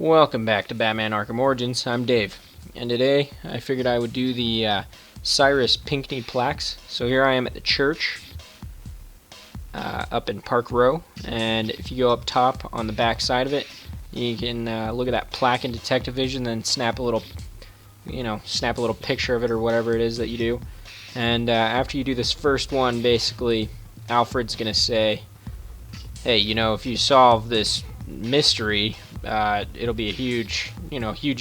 Welcome back to Batman Arkham Origins. I'm Dave, and today I figured I would do the Cyrus Pinkney Plaques. So here I am at the church up in Park Row, and if you go up top on the back side of it, you can look at that plaque in Detective Vision, then snap a little picture of it or whatever it is that you do. And after you do this first one, basically Alfred's gonna say, hey, if you solve this mystery, it'll be a huge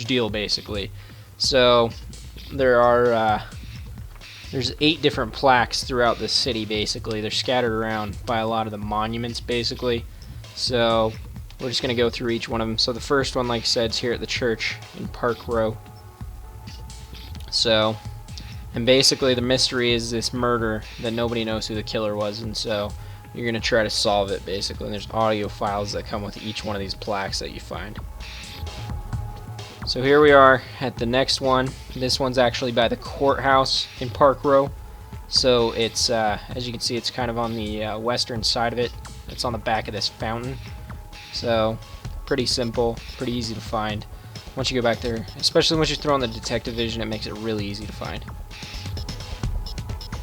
deal, basically. So there's 8 different plaques throughout the city, basically. They're scattered around by a lot of the monuments, basically. So we're just gonna go through each one of them. So the first one, like I said, is here at the church in Park Row. So, and basically the mystery is this murder that nobody knows who the killer was, and so you're going to try to solve it, basically. And there's audio files that come with each one of these plaques that you find. So here we are at the next one. This one's actually by the courthouse in Park Row. So it's, as you can see, it's kind of on the western side of it. It's on the back of this fountain. So pretty simple, pretty easy to find. Once you go back there, especially once you throw on the Detective Vision, it makes it really easy to find.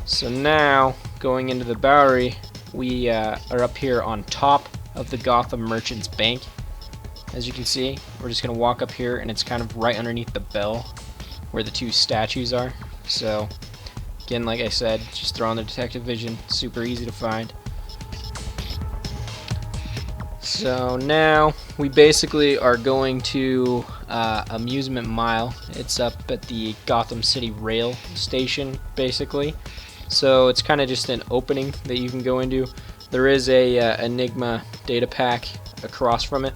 So now, going into the Bowery, we are up here on top of the Gotham Merchants Bank. As you can see, we're just going to walk up here, and it's kind of right underneath the bell where the 2 statues are. So, again, like I said, just throw on the Detective Vision, super easy to find. So now, we basically are going to Amusement Mile. It's up at the Gotham City Rail Station, basically. So it's kind of just an opening that you can go into. There is a Enigma data pack across from it,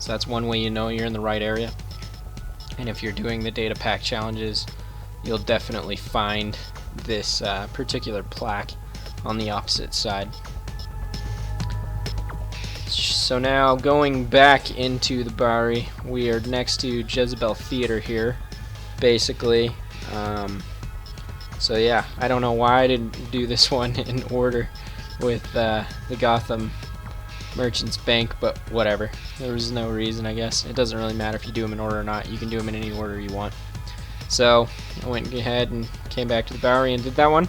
so that's one way you know you're in the right area. And if you're doing the data pack challenges, you'll definitely find this particular plaque on the opposite side. So now going back into the Bowery, we are next to Jezebel Theater here, basically. So yeah, I don't know why I didn't do this one in order with the Gotham Merchants Bank, but whatever. There was no reason, I guess. It doesn't really matter if you do them in order or not. You can do them in any order you want. So I went ahead and came back to the Bowery and did that one.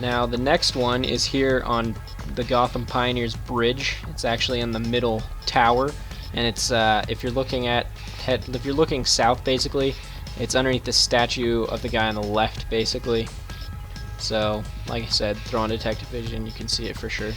Now the next one is here on the Gotham Pioneers Bridge. It's actually in the middle tower, and it's if you're looking south, basically, it's underneath the statue of the guy on the left, basically. So, like I said, throw on Detective Vision, you can see it for sure.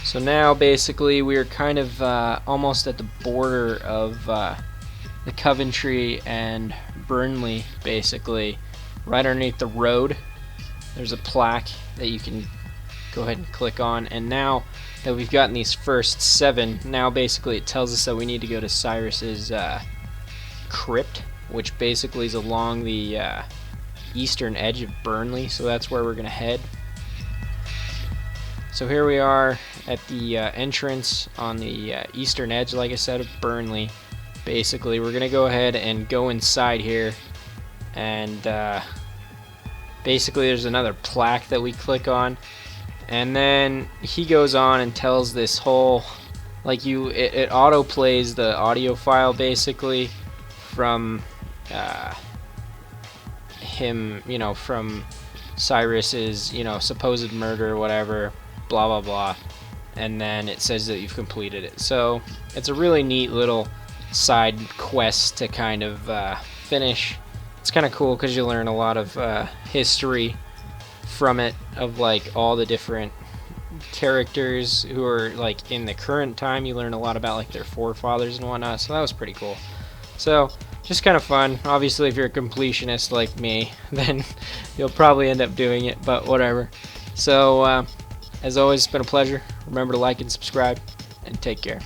So now, basically, we're kind of almost at the border of the Coventry and Burnley, basically. Right underneath the road, there's a plaque that you can go ahead and click on, and now that we've gotten these first 7, now basically it tells us that we need to go to Cyrus's Crypt, which basically is along the eastern edge of Burnley, so that's where we're gonna head. So here we are at the entrance on the eastern edge, like I said, of Burnley. Basically, we're gonna go ahead and go inside here, and basically there's another plaque that we click on. And then he goes on and tells this whole, it auto plays the audio file, basically, from him, from Cyrus's, supposed murder or whatever, blah blah blah, and then it says that you've completed it. So it's a really neat little side quest to kind of finish. It's kind of cool because you learn a lot of history from it, of all the different characters who are in the current time. You learn a lot about their forefathers and whatnot, so that was pretty cool. So just kind of fun. Obviously if you're a completionist like me, then you'll probably end up doing it, but whatever. So as always, it's been a pleasure. Remember to like and subscribe, and take care.